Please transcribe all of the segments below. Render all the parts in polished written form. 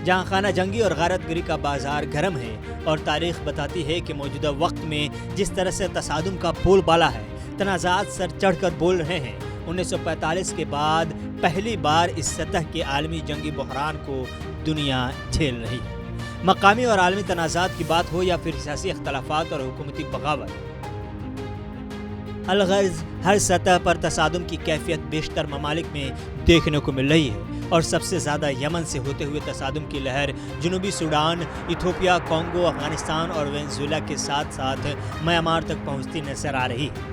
جہاں خانہ جنگی اور غارت گری کا بازار گرم ہے اور تاریخ بتاتی ہے کہ موجودہ وقت میں جس طرح سے تصادم کا بول بالا ہے، تنازعات سر چڑھ کر بول رہے ہیں، 1945 کے بعد پہلی بار اس سطح کے عالمی جنگی بحران کو دنیا جھیل رہی ہے۔ مقامی اور عالمی تنازعات کی بات ہو یا پھر سیاسی اختلافات اور حکومتی بغاوت، الغرض ہر سطح پر تصادم کی کیفیت بیشتر ممالک میں دیکھنے کو مل رہی ہے، اور سب سے زیادہ یمن سے ہوتے ہوئے تصادم کی لہر جنوبی سوڈان، ایتھوپیا، کانگو، افغانستان اور وینزویلا کے ساتھ ساتھ میانمار تک پہنچتی نظر آ رہی ہے۔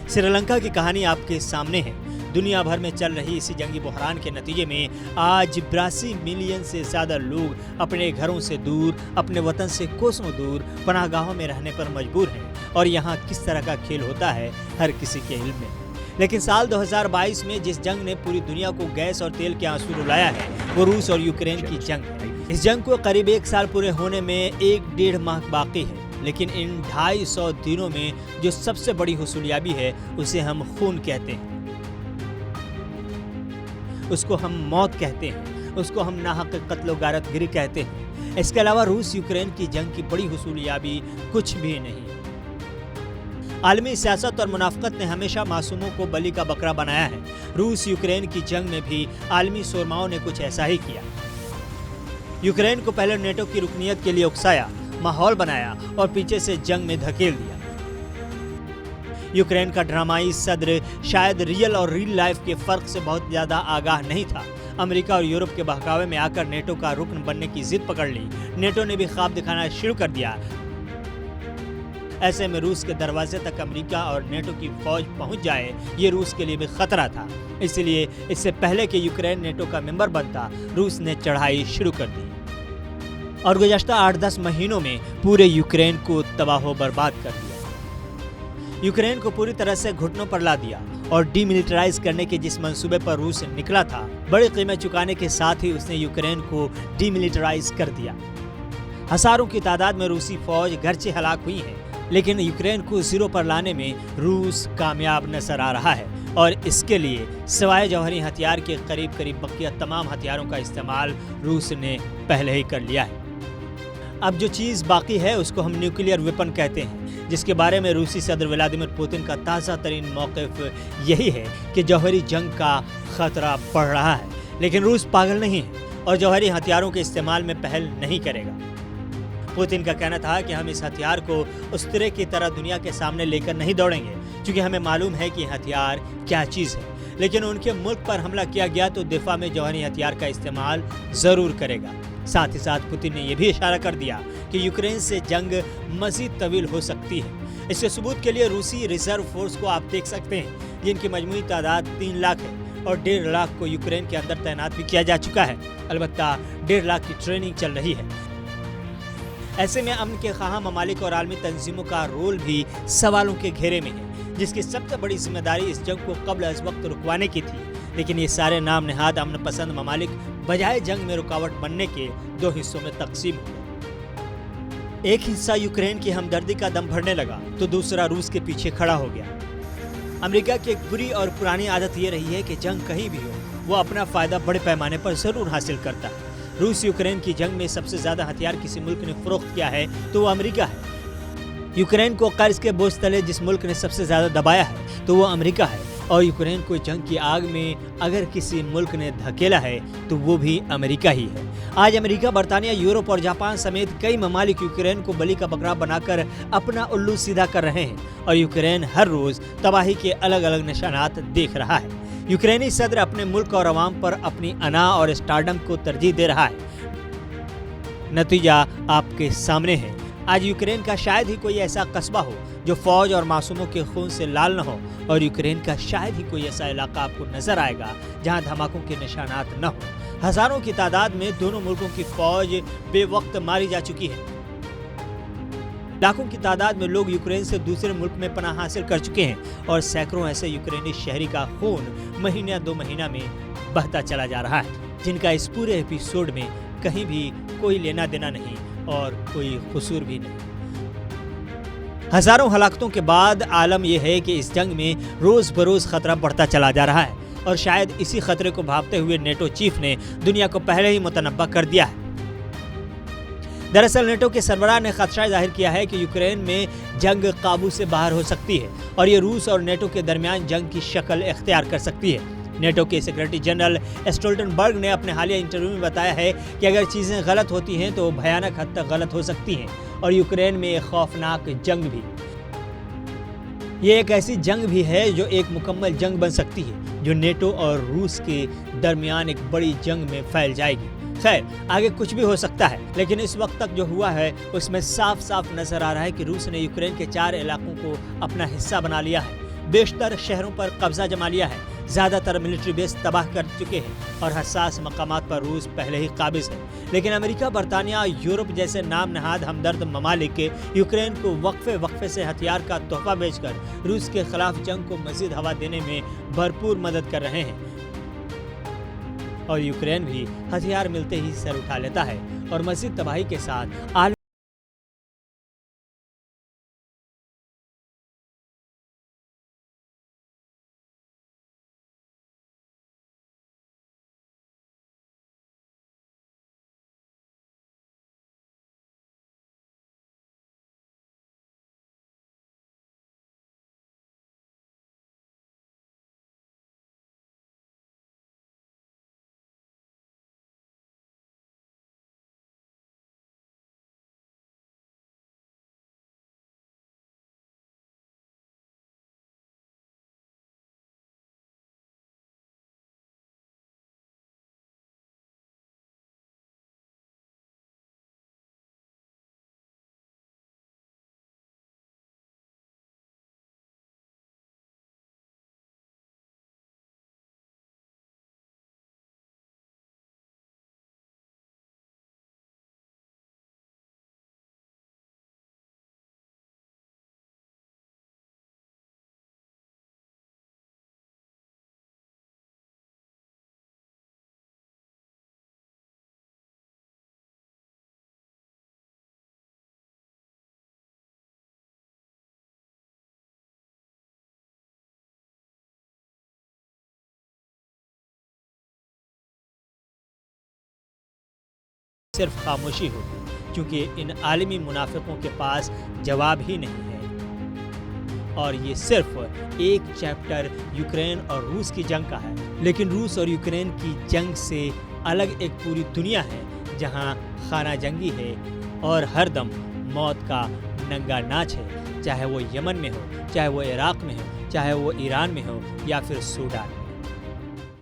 سری لنکا کی کہانی آپ کے سامنے ہے۔ دنیا بھر میں چل رہی اسی جنگی بحران کے نتیجے میں آج 82 ملین سے زیادہ لوگ اپنے گھروں سے دور، اپنے وطن سے کوسوں دور پناہ گاہوں میں رہنے پر مجبور ہیں، اور یہاں کس طرح کا کھیل ہوتا ہے ہر کسی کے علم میں۔ لیکن سال 2022 میں جس جنگ نے پوری دنیا کو گیس اور تیل کے آنسو رلایا ہے وہ روس اور یوکرین کی جنگ ہے۔ اس جنگ کو قریب 1 سال پورے ہونے میں 1.5 ماہ باقی ہے، لیکن ان 250 دنوں میں جو سب سے بڑی حصولیابی ہے اسے ہم خون کہتے ہیں، اس کو ہم موت کہتے ہیں، اس کو ہم ناحق قتل و غارت گری کہتے ہیں۔ اس کے علاوہ روس یوکرین کی جنگ کی بڑی حصولیابی کچھ بھی نہیں۔ عالمی سیاست اور منافقت نے ہمیشہ معصوموں کو بلی کا بکرا بنایا ہے۔ روس یوکرین کی جنگ میں بھی عالمی سرماؤں نے کچھ ایسا ہی کیا۔ یوکرین کو پہلے نیٹو کی رکنیت کے لیے اکسایا، ماحول بنایا اور پیچھے سے جنگ میں دھکیل دیا۔ یوکرین کا ڈرامائی صدر شاید ریئل اور ریل لائف کے فرق سے بہت زیادہ آگاہ نہیں تھا۔ امریکہ اور یورپ کے بہکاوے میں آ کر نیٹو کا رکن بننے کی ضد پکڑ لی۔ نیٹو نے بھی خواب دکھانا شروع کر دیا۔ ایسے میں روس کے دروازے تک امریکہ اور نیٹو کی فوج پہنچ جائے یہ روس کے لیے بھی خطرہ تھا۔ اس لیے اس سے پہلے کہ یوکرین نیٹو کا ممبر بنتا، روس نے چڑھائی شروع کر دی اور گزشتہ 8-10 مہینوں میں پورے یوکرین کو تباہ و برباد کر دیا۔ یوکرین کو پوری طرح سے گھٹنوں پر لا دیا اور ڈی ملٹرائز کرنے کے جس منصوبے پر روس نکلا تھا، بڑی قیمت چکانے کے ساتھ ہی اس نے یوکرین کو ڈی ملٹرائز کر دیا۔ ہزاروں کی تعداد میں روسی فوج گرچہ ہلاک ہوئی ہے، لیکن یوکرین کو زیرو پر لانے میں روس کامیاب نظر آ رہا ہے، اور اس کے لیے سوائے جوہری ہتھیار کے قریب بقیہ تمام ہتھیاروں کا استعمال روس نے پہلے ہی کر لیا ہے۔ اب جو چیز باقی ہے اس کو ہم نیوکلیئر ویپن کہتے ہیں، جس کے بارے میں روسی صدر ولادیمیر پوتن کا تازہ ترین موقف یہی ہے کہ جوہری جنگ کا خطرہ بڑھ رہا ہے، لیکن روس پاگل نہیں ہے اور جوہری ہتھیاروں کے استعمال میں پہل نہیں کرے گا۔ پوتن کا کہنا تھا کہ ہم اس ہتھیار کو اسطورے کی طرح دنیا کے سامنے لے کر نہیں دوڑیں گے، چونکہ ہمیں معلوم ہے کہ یہ ہتھیار کیا چیز ہے، لیکن ان کے ملک پر حملہ کیا گیا تو دفاع میں جوہری ہتھیار کا استعمال ضرور کرے گا۔ ساتھ ہی ساتھ پوتن نے یہ بھی اشارہ کر دیا کہ یوکرین سے جنگ مزید طویل ہو سکتی ہے۔ اس کے ثبوت کے لیے روسی ریزرو فورس کو آپ دیکھ سکتے ہیں، جن کی مجموعی تعداد 3 لاکھ ہے اور 1.5 لاکھ کو یوکرین کے اندر تعینات بھی کیا جا چکا ہے۔ البتہ 1.5 لاکھ کی ٹریننگ چل رہی ہے۔ ایسے میں امن کے خواہاں ممالک اور عالمی تنظیموں کا رول بھی سوالوں کے گھیرے میں ہے، جس کی سب سے بڑی ذمہ داری اس جنگ کو قبل از وقت رکوانے کی تھی۔ لیکن یہ سارے نام نہاد امن پسند ممالک بجائے جنگ میں رکاوٹ بننے کے 2 حصوں میں تقسیم ہوئے۔ ایک حصہ یوکرین کی ہمدردی کا دم بھرنے لگا تو دوسرا روس کے پیچھے کھڑا ہو گیا۔ امریکہ کی ایک بری اور پرانی عادت یہ رہی ہے کہ جنگ کہیں بھی ہو وہ اپنا فائدہ بڑے پیمانے پر ضرور حاصل کرتا ہے۔ روس یوکرین کی جنگ میں سب سے زیادہ ہتھیار کسی ملک نے فروخت کیا ہے تو وہ امریکہ ہے۔ یوکرین کو قرض کے بوجھ تلے جس ملک نے سب سے زیادہ دبایا ہے تو وہ امریکہ ہے، اور یوکرین کو جنگ کی آگ میں اگر کسی ملک نے دھکیلا ہے تو وہ بھی امریکہ ہی ہے۔ آج امریکہ، برطانیہ، یورپ اور جاپان سمیت کئی ممالک یوکرین کو بلی کا بکرا بنا کر اپنا الو سیدھا کر رہے ہیں، اور یوکرین ہر روز تباہی کے الگ الگ نشانات دیکھ رہا ہے۔ یوکرینی صدر اپنے ملک اور عوام پر اپنی انا اور اسٹارڈم کو ترجیح دے رہا ہے۔ نتیجہ آپ کے سامنے ہے۔ آج یوکرین کا شاید ہی کوئی ایسا قصبہ ہو جو فوج اور معصوموں کے خون سے لال نہ ہو، اور یوکرین کا شاید ہی کوئی ایسا علاقہ آپ کو نظر آئے گا جہاں دھماکوں کے نشانات نہ ہوں۔ ہزاروں کی تعداد میں دونوں ملکوں کی فوج بے وقت ماری جا چکی ہے۔ لاکھوں کی تعداد میں لوگ یوکرین سے دوسرے ملک میں پناہ حاصل کر چکے ہیں، اور سینکڑوں ایسے یوکرینی شہری کا خون مہینہ 2 مہینہ میں بہتا چلا جا رہا ہے، جن کا اس پورے ایپیسوڈ میں کہیں بھی کوئی لینا دینا نہیں اور کوئی قصور بھی نہیں۔ ہزاروں ہلاکتوں کے بعد عالم یہ ہے کہ اس جنگ میں روز بروز خطرہ بڑھتا چلا جا رہا ہے۔ اور شاید اسی خطرے کو بھانپتے ہوئے نیٹو چیف نے دنیا کو پہلے ہی متنبع کر دیا ہے۔ دراصل نیٹو کے سربراہ نے خدشہ ظاہر کیا ہے کہ یوکرین میں جنگ قابو سے باہر ہو سکتی ہے اور یہ روس اور نیٹو کے درمیان جنگ کی شکل اختیار کر سکتی ہے۔ نیٹو کے سیکریٹری جنرل اسٹولٹنبرگ نے اپنے حالیہ انٹرویو میں بتایا ہے کہ اگر چیزیں غلط ہوتی ہیں تو بھیانک حد تک غلط ہو سکتی ہیں اور یوکرین میں ایک خوفناک جنگ بھی۔ یہ ایک ایسی جنگ بھی ہے جو ایک مکمل جنگ بن سکتی ہے جو نیٹو اور روس کے درمیان ایک بڑی جنگ میں پھیل جائے گی۔ خیر، آگے کچھ بھی ہو سکتا ہے، لیکن اس وقت تک جو ہوا ہے اس میں صاف صاف نظر آ رہا ہے کہ روس نے یوکرین کے 4 علاقوں کو اپنا حصہ بنا لیا ہے، بیشتر شہروں پر قبضہ جما لیا ہے، زیادہ تر ملٹری بیس تباہ کر چکے ہیں اور حساس مقامات پر روس پہلے ہی قابض ہے۔ لیکن امریکہ، برطانیہ، یورپ جیسے نام نہاد ہمدرد ممالک یوکرین کو وقفے سے ہتھیار کا تحفہ بھیج کر روس کے خلاف جنگ کو مزید ہوا دینے میں بھرپور مدد کر رہے ہیں، اور یوکرین بھی ہتھیار ملتے ہی سر اٹھا لیتا ہے اور مزید تباہی کے ساتھ عالمی صرف خاموشی ہوگی، کیونکہ ان عالمی منافقوں کے پاس جواب ہی نہیں ہے۔ اور یہ صرف ایک چیپٹر یوکرین اور روس کی جنگ کا ہے، لیکن روس اور یوکرین کی جنگ سے الگ ایک پوری دنیا ہے جہاں خانہ جنگی ہے اور ہر دم موت کا ننگا ناچ ہے، چاہے وہ یمن میں ہو، چاہے وہ عراق میں ہو، چاہے وہ ایران میں ہو یا پھر سوڈان میں۔